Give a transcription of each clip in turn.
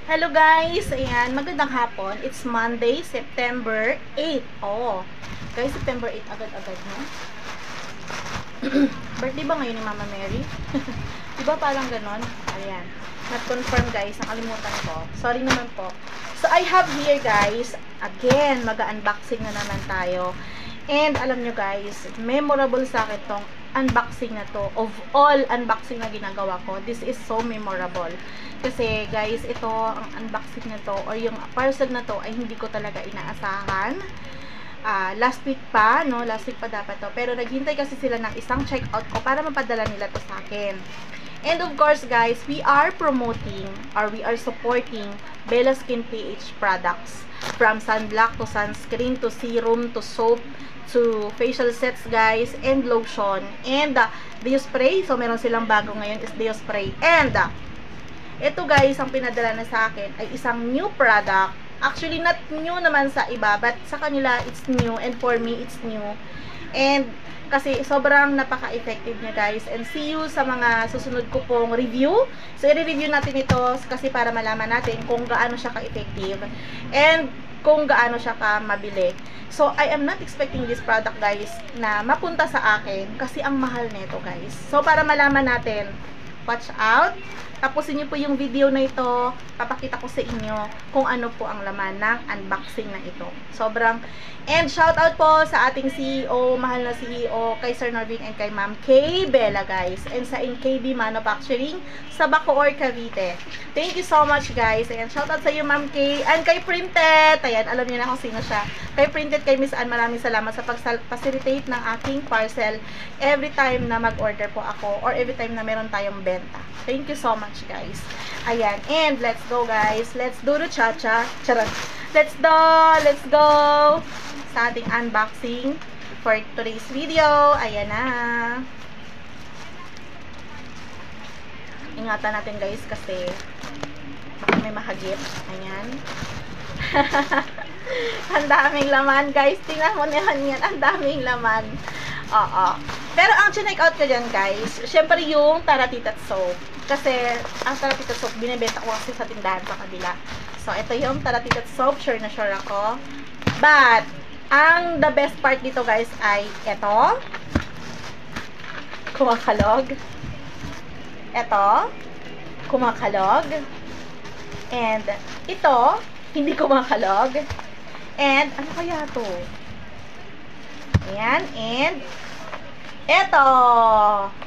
Hello guys! Ayan, magandang hapon. It's Monday, September 8. Oh, guys, September 8 agad-agad na. Birthday ba ngayon ni Mama Mary? Diba parang ganon? Ayan. Not confirm guys, nakalimutan ko. Sorry naman po. So, I have here guys, again, mag-unboxing na naman tayo. And alam nyo guys, memorable sa akin tong unboxing na to. Of all unboxing na ginagawa ko, this is so memorable. Kasi guys, ito, ang unboxing na to, or yung parcel na to, ay hindi ko talaga inaasahan. Last week pa, no? Last week pa dapat to. Pero naghintay kasi sila ng isang checkout ko para mapadala nila to sa akin. And of course guys, we are promoting, or we are supporting Bella Skin PH products. From sunblock to sunscreen, to serum, to soap, to facial sets guys, and lotion, and deo spray. So meron silang bago ngayon is deo spray. And ito guys, ang pinadala na sa akin ay isang new product. Actually not new naman sa iba, but sa kanila it's new, and for me it's new. And kasi sobrang napaka-effective niya guys. And see you sa mga susunod ko pong review. So i-review natin ito kasi para malaman natin kung gaano siya ka-effective and kung gaano siya ka-mabili. So I am not expecting this product guys na mapunta sa akin kasi ang mahal nito guys. So para malaman natin, watch out. Tapusin niyo po yung video na ito. Papakita ko sa inyo kung ano po ang laman ng unboxing na ito. Sobrang, and shout out po sa ating CEO, mahal na CEO, kay Sir Norvin and kay Ma'am Kay Bella guys. And sa NKB Manufacturing sa Bacoor, Cavite. Thank you so much guys. Ayan, shout out sa iyo Ma'am Kay. And kay Printed. Ayan, alam niyo na kung sino siya. Kay Printed, kay Miss Ann, maraming salamat sa pag-facilitate ng aking parcel every time na mag-order po ako or every time na meron tayong benta. Thank you so much guys. Ayan, and let's go guys. Let's do the cha-cha. Charot. Let's go sa ating unboxing for today's video. Ayan na. Ingatan natin guys kasi baka may mahagip. Ayan. Ang daming laman guys. Tingnan mo naman yan. Ang daming laman. Oo. Pero ang chinek out ko dyan guys, syempre yung Taratita soap. Kasi ang Taratita soap, binibenta ko kasi sa tindahan sa kabila. So, ito yung Taratita soap. Sure na sure ako. But, ang the best part dito guys ay ito. Kumakalog. Ito. Kumakalog. And, ito. Hindi kumakalog. And, ano kaya to? Ayan. And, eto.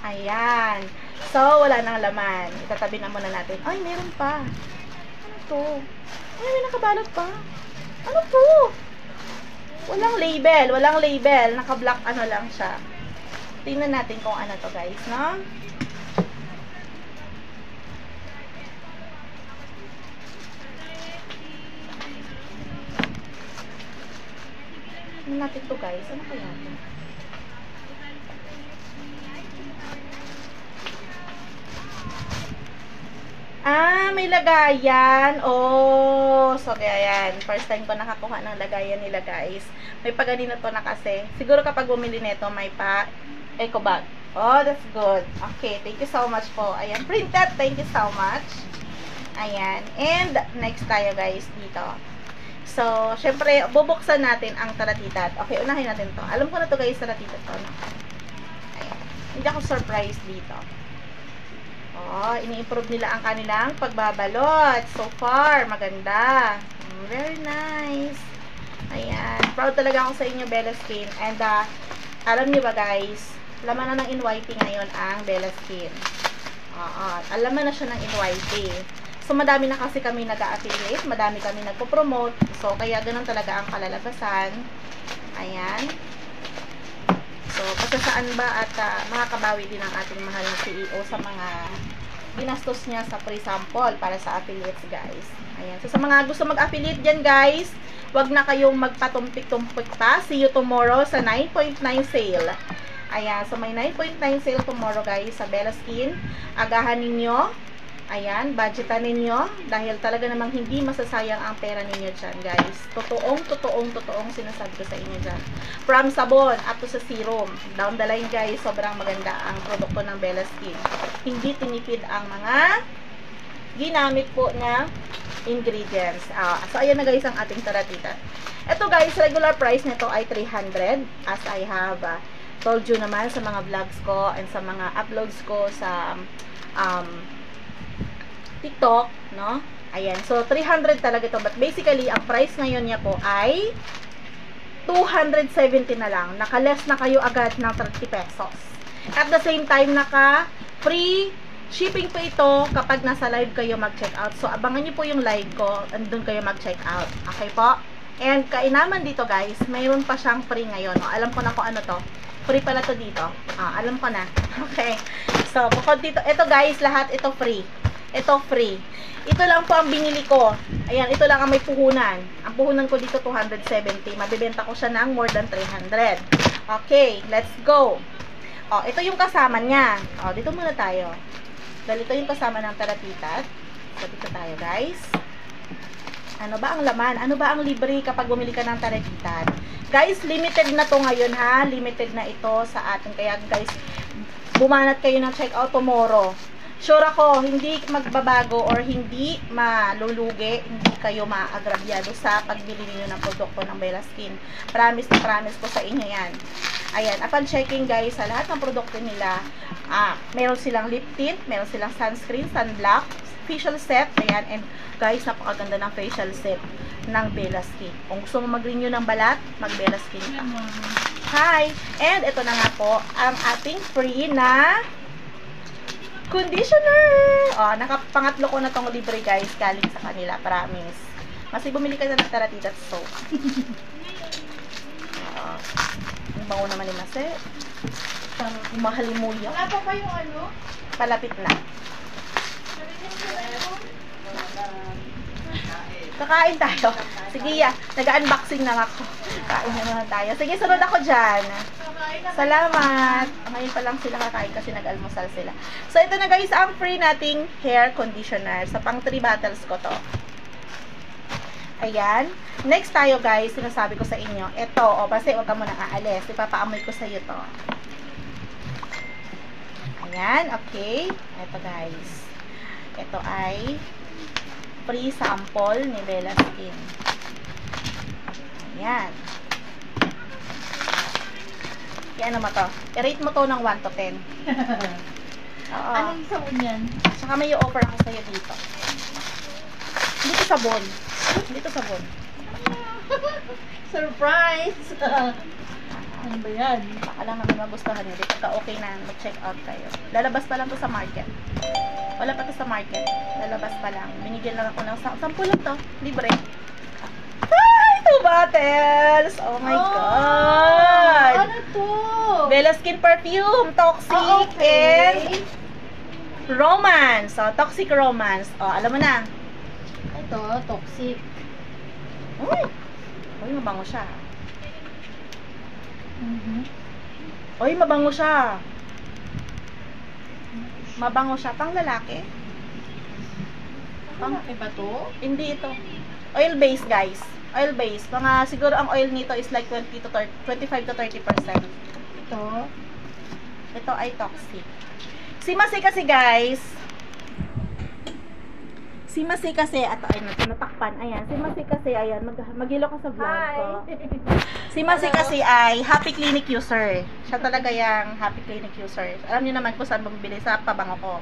Ayan. So, wala nang laman. Itatabi na muna natin. Ay, meron pa. Ano to? Ay, may nakabalot pa. Ano to? Walang label. Walang label. Naka-black ano lang siya. Tingnan natin kung ano to guys, no? Tingnan natin to guys. Ano kaya to? May lagayan. Oh, so kaya yan. First time ko nakakuha ng lagayan nila guys. May paganino to na kasi. Siguro kapag bumili nito, may pa eco bag. Oh, that's good. Okay, thank you so much po. Ayan, Printed. Thank you so much. Ayan. And next tayo guys dito. So, syempre, bubuksan natin ang Taratita. Okay, unahin natin to. Alam ko na to guys, Taratita to. Ayan. Hindi ako surprised dito. Oh, ini-improve nila ang kanilang pagbabalot. So far, maganda. Very nice. Ayan. Proud talaga ako sa inyo, Bella Skin. And, alam niyo ba guys, laman na ng NYT ngayon ang Bella Skin. Alaman na siya ng NYT. So, madami na kasi kami nag-affiliate. Madami kami nagpo-promote. So, kaya ganun talaga ang kalalabasan. Ayan. So, pasasaan ba at makakabawi din ang ating mahal na CEO sa mga ginastos niya sa free sample para sa affiliates guys. Ayan. So, sa mga gusto mag-affiliate dyan guys, wag na kayong magpatumpik-tumpik pa. See you tomorrow sa 9.9 sale. Ayan. So, may 9.9 sale tomorrow guys sa Bella Skin. Agahan ninyo. Ayan, budgetan ninyo dahil talaga namang hindi masasayang ang pera ninyo dyan, guys. Totoong sinasabi ko sa inyo dyan. From sabon up to sa serum. Down the line, guys, sobrang maganda ang produkto ng Bella Skin. Hindi tinipid ang mga ginamit po na ingredients. So, ayan na guys ang ating taratita. Ito guys, regular price nito ay 300. As I have told you naman sa mga vlogs ko and sa mga uploads ko sa TikTok, no? Ayan. So, 300 talaga ito. But basically, ang price ngayon niya po ay 270 na lang. Naka-less na kayo agad ng 30 pesos. At the same time, naka-free shipping po ito kapag nasa live kayo mag-check out. So, abangan niyo po yung live ko. Andun kayo mag-check out. Okay po? And, kainaman dito guys, mayroon pa siyang free ngayon. Alam ko na kung ano to. Free pala to dito. Alam ko na. Okay. So, bukod dito, ito guys, lahat ito free. Ito free. Ito lang po ang binili ko. Ayan, ito lang ang may puhunan. Ang puhunan ko dito 270. Mabibenta ko siya ng more than 300. Okay, let's go. Ito yung kasama niya. Dito muna tayo. Dahil ito yung kasama ng talatitat. So, dito tayo guys. Ano ba ang laman? Ano ba ang libre kapag bumili ka ng talatitat? Guys, limited na to ngayon ha. Limited na ito sa atin. Kaya guys, bumanat kayo ng check out tomorrow. Sure ako, hindi magbabago or hindi malulugi, hindi kayo maagrabyado sa pagbili niyo ng produkto ng Bella Skin. Promise na promise ko sa inyo yan. Ayan, upon checking guys, sa lahat ng produkto nila, meron silang lip tint, meron silang sunscreen, sunblock, facial set, ayan, and guys, napakaganda ng facial set ng Bella Skin. Kung gusto mo mag-renew ng balat, mag-Bella Skin ka. Hi! And ito na nga po, ang ating free na conditioner. Nakapangatlo ko na tong libre guys, galing sa kanila, promise. Kasi bumili ka na ng Taratitat soap. Ang bango naman ni Mase. Mahalimuya. Wala pa ba yung ano? Palapit na. Kakain tayo. Sige ya, nag-unboxing na ako. Kain na naman tayo. Sige, sunod ako dyan. Salamat. Ngayon pa lang sila kakain kasi nag-almusal sila. So, ito na guys, ang free nating hair conditioner. Sa pang 3 bottles ko to. Ayan. Next tayo guys, sinasabi ko sa inyo. Ito, basta huwag ka muna aalis. Ipapaamoy ko sa iyo to. Ayan, okay. Ito guys. Ito ay free sample ni Bella Skin. Ayan. Kaya ano mo to? I-rate mo to ng 1 to 10. Oo. Anong sabon yan? Saka may offer ako sa'yo dito. Hindi to sabon. Hindi to sabon. Surprise! Ano ba yan? Baka lang naman magustuhan nyo. Di pagka okay na, mag-check out kayo. Lalabas pa lang to sa market. Wala pa to sa market. Lalabas pa lang. Binigyan lang ako ng 10 lang to. Libre. Ay! 2 bottles! Oh my God! Ano to? Bella Skin Perfume. Toxic and Romance. So, Toxic Romance. Alam mo na. Ito, toxic. Uy! Uy, mabango siya. Uy, mabango siya. Mabango siya. Pang lalaki? Pang iba to? Hindi ito. Oil base, guys. Oil base. Mga, siguro ang oil nito is like 25 to 30%. Ito? Ito ay toxic. Si Masi kasi, guys. Si Masi kasi, at ay, natakpan. Ayan. Si Masi kasi, ayan. Maghilo ka sa vlog ko. Si Masi kasi ay Happy Clinic user. Siya talaga yung Happy Clinic user. Alam niyo naman kung saan bumibili sa pabango ko.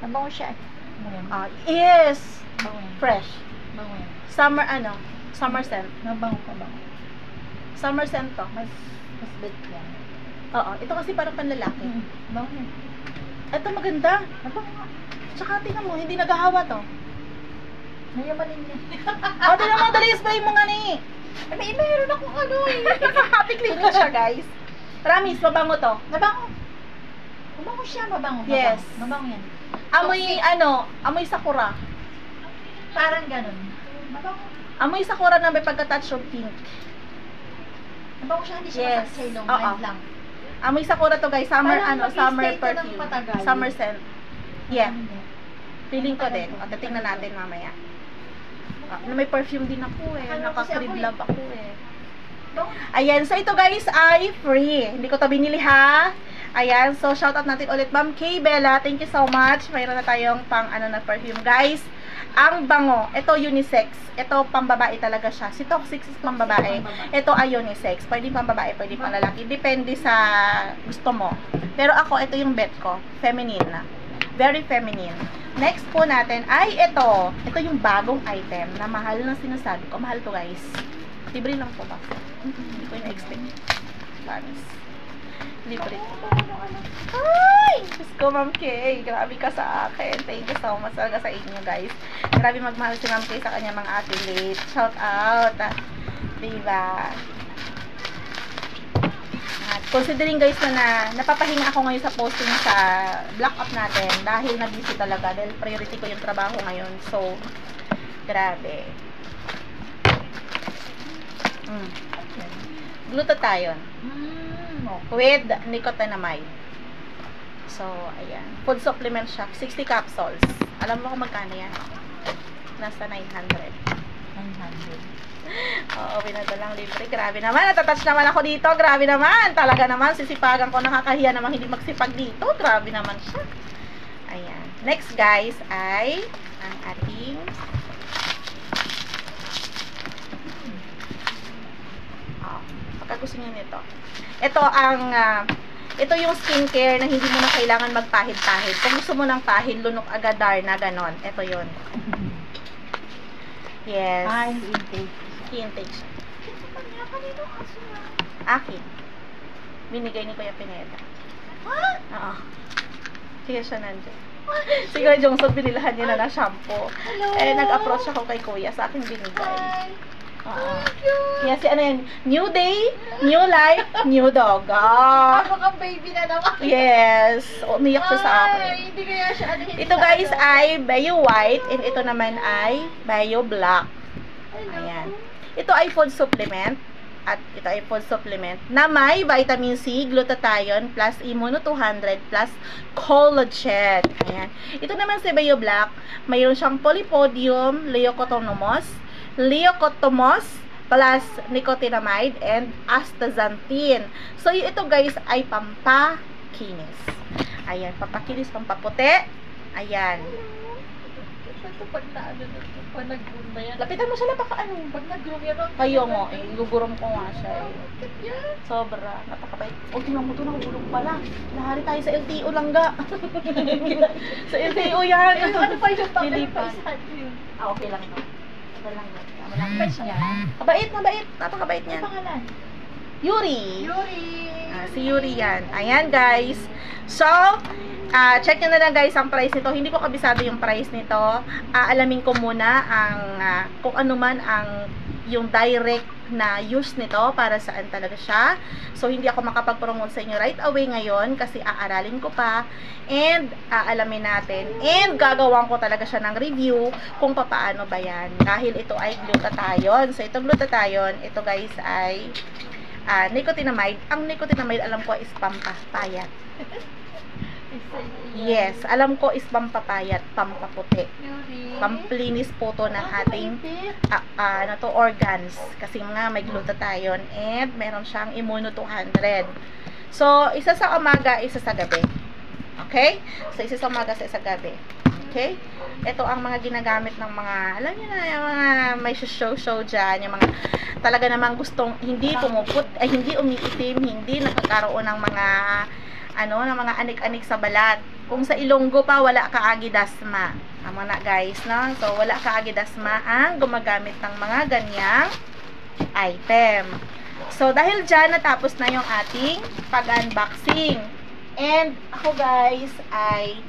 Nabango siya. Yes! Bango yan. Fresh. Bango yan. Summer, summer scent. Nabango ka ba? Summer scent to. Mas bet yan. Oo. Ito kasi parang panlalaki. Bango yan. Ito maganda. Nabango nga. Tsaka tingnan mo, hindi naghahawa to. Nayamanin niya. Tingnan mo, dali spray mo nga ni. Meron akong ano eh. Happy Clinic siya, guys. Promise, mabango to. Nabango. Mabango siya, mabango. Yes. Mabango yan. Amoy, amoy sakura. Parang ganun. Mabango. Amoy sakura na may pagka-touch of pink. Nabango siya, hindi siya Yes. masak sa ilong. Oo. Light lang. Amoy sakura to, guys. Summer, Parang summer mag-stay ka ng perfume. matagal. Summer scent. Yeah. Hindi. Feeling ko din. O, tingnan natin mamaya. May perfume din ako eh. Naka-crib love ako eh. Ayan. So, ito guys ay free. Hindi ko to binili ha. Ayan. So, shoutout natin ulit Ma'am K. Bella. Thank you so much. Mayroon na tayong pang na perfume guys. Ang bango, ito unisex. Ito pambabae talaga siya. Si Toxic is pambabae. Ito ay unisex. Pwede pambabae, pwede pang lalaki. Depende sa gusto mo. Pero ako, ito yung bet ko. Feminine. Very feminine. Next po natin ay ito. Ito yung bagong item na mahal na sinasabi ko. Mahal to guys. Libre lang po ba? Hindi ko na-expect. Promise. Libre. Ay! Diyos ko, Ma'am Kay. Grabe ka sa akin. Thank you so much talaga sa inyo, guys. Grabe magmahal si Ma'am Kay sa kanya mga affiliate. Shout out. Diba? At considering, guys, na napapahinga ako ngayon sa posting sa block up natin dahil na-busy talaga. Dahil priority ko yung trabaho ngayon. So, grabe. Glutathione. With nicotinamide. So, ayan. Food supplement siya. 60 capsules. Alam mo kung magkano yan? Nasa 900. 900. Oo, pinadalang libre. Grabe naman. Natatouch naman ako dito. Grabe naman. Talaga naman. Sisipagan ko. Nakakahiya namang hindi magsipag dito. Grabe naman siya. Ayan. Next, guys, ay ang ating pagka gusto niyo nito. Ito ang ito yung skincare na hindi mo na kailangan magpahid-pahid. Kung gusto mo ng pahid, lunok agad na ganon. Ito yun. Yes. Hindi intake. Intake siya. Akin. Binigay ni Kuya Pineda. What? Oo. Sige siya nandiyan. Siguro Jongson, binilahan niya na ng shampoo. Hello. Eh, nag-approach ako kay Kuya. Sa akin binigay. Hi. Thank you. Kaya si ano yan, new day, new life, new dog. Ako kang baby na naman. Yes. Umiyak siya sa akin. Ay, hindi kaya siya Ito guys ay Bio White and ito naman ay Bio Black. Ayan. Ito ay food supplement at ito ay food supplement na may vitamin C, glutathione plus immuno 200 plus collagen. Ayan. Ito naman si Bio Black, mayroon siyang polypodium, leucotomos plus nicotinamide and astaxanthin. So, ito guys ay pampakinis. Ayan, pampakinis, pampaputi. Ayan. Ito pag naano na ito, pag nag-groom na yan. Lapitan mo siya na baka ano. Pag nag-groom yan, Kayo mo, gugurom ko nga siya. yan. Sobra, napakabait. O, tingnan mo ito, nahulog pala. Lahari tayo sa LTO lang ga. Sa LTO yan. Ano pa yung Lilipas. papel? Okay lang to. Ito lang to. Fresh niya. Mabait, mabait. Napakabait Ano niyan. pangalan? Yuri. Yuri. Si Yuri yan. Ayan, guys. So, check nyo na lang guys ang price nito. Hindi ko kabisado yung price nito. Alamin ko muna ang kung ano man ang yung direct na use nito para saan talaga siya. So, hindi ako makapag-promote sa inyo right away ngayon kasi aaralin ko pa and aalamin natin and gagawan ko talaga siya ng review kung paano ba yan. Dahil ito ay glutathione. So, ito glutathione, ito guys ay nicotinamide. Ang nicotinamide alam ko is pampapayat. Yes, alam ko is pampapayat, pampaputi. Pamplinis po to ng ating organs. Kasi nga may glutathione and meron siyang immuno 200. So, isa sa umaga, isa sa gabi. Okay? So, isa sa umaga, isa sa gabi. Okay? Ito ang mga ginagamit ng mga, alam niyo na, yung mga may show dyan, yung mga talaga namang gustong hindi hindi umiitim, hindi nakakaroon ng mga ng mga anik-anik sa balat. Kung sa Ilonggo pa, wala kaagi dasma. Tama na guys, no? So, wala kaagi dasma ang gumagamit ng mga ganyang item. So, dahil dyan, natapos na yung ating pag-unboxing. And, ako guys, ay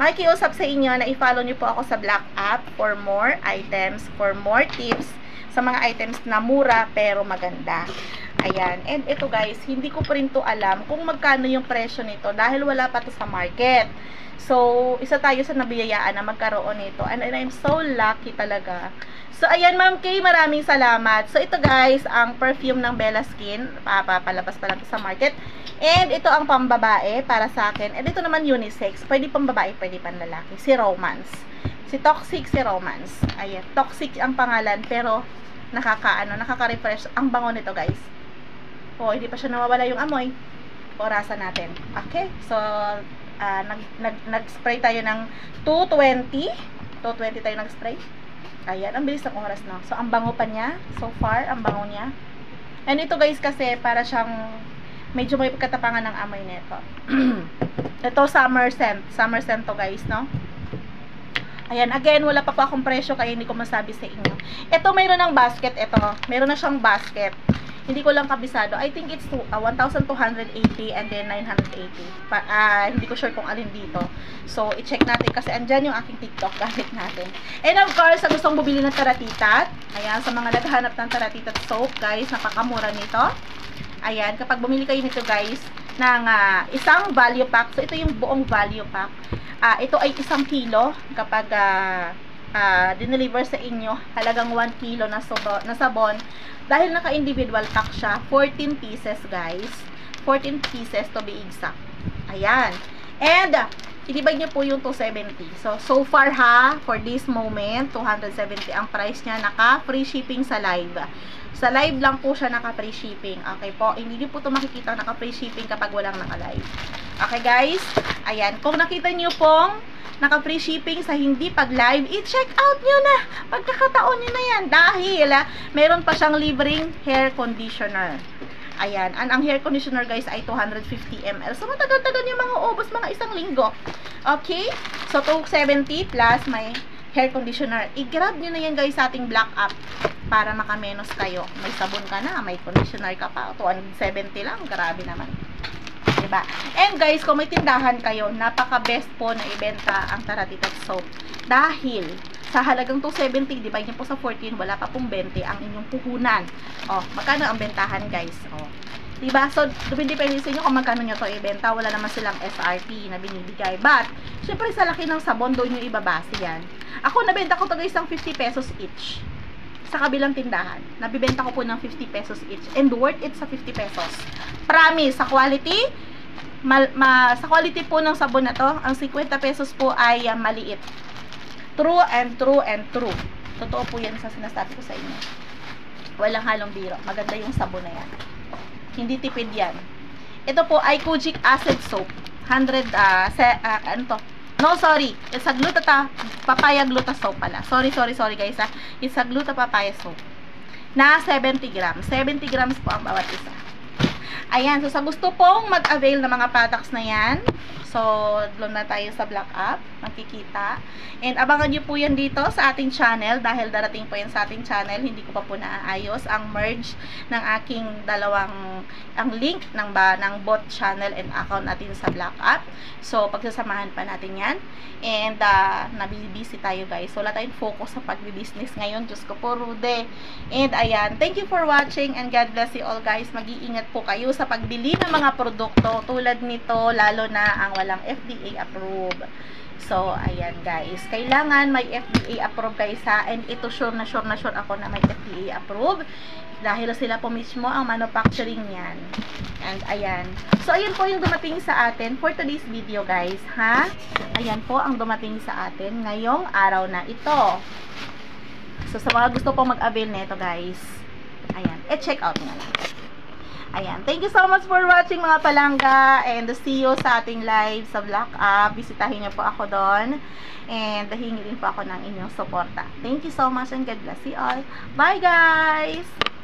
makikiusap sa inyo na i-follow nyo po ako sa Black App for more items, for more tips sa mga items na mura pero maganda. Ayan. And ito guys, hindi ko pa rin to alam kung magkano yung presyo nito dahil wala pa to sa market. So, isa tayo sa nabiyayaan na magkaroon nito. And I'm so lucky talaga. So, ayan Ma'am Kay, maraming salamat. So, ito guys, ang perfume ng Bella Skin. Papalabas pa lang sa market. And ito ang pambabae para sa akin. And ito naman unisex. Pwede pambabae, pwede panlalaki. Si Romance. Si Toxic, si Romance. Ayan. Toxic ang pangalan pero nakaka-refresh ang bango nito guys. O, hindi pa siya nawawala yung amoy. Orasan natin. Okay? So, nag-spray tayo ng 220 2:20 tayo nag-spray. Ayan, ang bilis ng oras na. So, ang bango pa niya. So far, ang bango niya. And ito guys kasi, para siyang medyo may pagkatapangan ng amoy nito. Ito, summer scent. Summer scent to guys, no? Ayan, again, wala pa po akong presyo kaya hindi ko masabi sa inyo. Ito, mayroon ng basket. Ito, mayroon na siyang basket. Hindi ko lang kabisado. I think it's 1,280 and then 980. Hindi ko sure kung alin dito. So, i-check natin kasi andyan yung aking TikTok gamit natin. And of course, sa gustong bumili ng taratitat, ayan, sa mga naghahanap ng taratitat soap, guys, napakamura nito. Ayan, kapag bumili kayo nito, guys, ng isang value pack. So, ito yung buong value pack. Ito ay 1 kilo kapag dineliver sa inyo. Halagang 1 kilo na sabon. Dahil naka-individual pack siya, 14 pieces guys. 14 pieces to be exact. Ayan. And, i-divide nyo po yung 270. So far for this moment, 270 ang price niya. Naka-free shipping sa live. Sa live lang po siya naka-free shipping. Okay po? Hindi nyo po ito makikita naka-free shipping kapag walang naka-live. Okay guys? Ayan. Kung nakita nyo pong naka-free shipping sa hindi pag-live, i-check out nyo na. Pagkakataon nyo na yan. Dahil, meron pa siyang libreng hair conditioner. Ayan. Ang hair conditioner, guys, ay 250 ml. So, matagal-tagal yung mga ubos, mga 1 linggo. Okay? So, 270 plus may hair conditioner. I-grab nyo na yan, guys, sa ating black app para makamenos kayo. May sabon ka na, may conditioner ka pa. 270 lang. Grabe naman. Diba? And guys, kung may tindahan kayo, napaka-best po na ibenta ang taratitat soap. Dahil, sa halagang 270, divide nyo po sa 14, wala pa pong 20 ang inyong puhunan. O, magkano ang bentahan guys? O, diba? So, depende sa inyo kung magkano nyo to ibenta. Wala naman silang SRP na binibigay. But, syempre sa laki ng sabon, doon nyo ibabase yan. Ako, nabenta ko to guys ng 50 pesos each. Sa kabilang tindahan. Nabibenta ko po ng 50 pesos each. And worth it sa 50 pesos. Promise, sa quality, sa quality po ng sabon na to, ang 50 pesos po ay maliit. True and true and true. Totoo po yan sa sinasabi ko sa inyo. Walang halong biro. Maganda yung sabon na yan. Hindi tipid yan. Ito po ay Kojic Acid Soap. 100, ano to? No, sorry. It's a papaya gluta soap pala. Sorry guys ha. It's a gluta papaya soap. Na 70 grams. 70 grams po ang bawat isa. Ayan. So, sa gusto pong mag-avail ng mga products na yan, so, doon na tayo sa black app. Makikita. And abangan nyo po yan dito sa ating channel dahil darating po yan sa ating channel. Hindi ko pa po naaayos ang merge ng aking ang link ng bot channel and account natin sa black app. So, pagsasamahan pa natin yan. And, nabibisi tayo guys. So, wala tayong focus sa pag-business ngayon. Diyos ko po, Rude. And, ayan. Thank you for watching and God bless you all guys. Mag-iingat po kayo sa pagbili ng mga produkto tulad nito, lalo na ang walang FDA approved. So, ayan guys. Kailangan may FDA approved guys ha. And ito sure na sure ako na may FDA approved. Dahil sila po mismo ang manufacturing niyan. And ayan. So, ayan po yung dumating sa atin for today's video guys ha. Ayan po ang dumating sa atin ngayong araw na ito. So, sa mga gusto pong mag-avail nito guys. Ayan. check out nga lang. Ayan. Thank you so much for watching mga palangga. And see you sa ating live sa Black App. Bisitahin niyo po ako doon. And hingi din po ako ng inyong suporta. Thank you so much and God bless you all. Bye guys!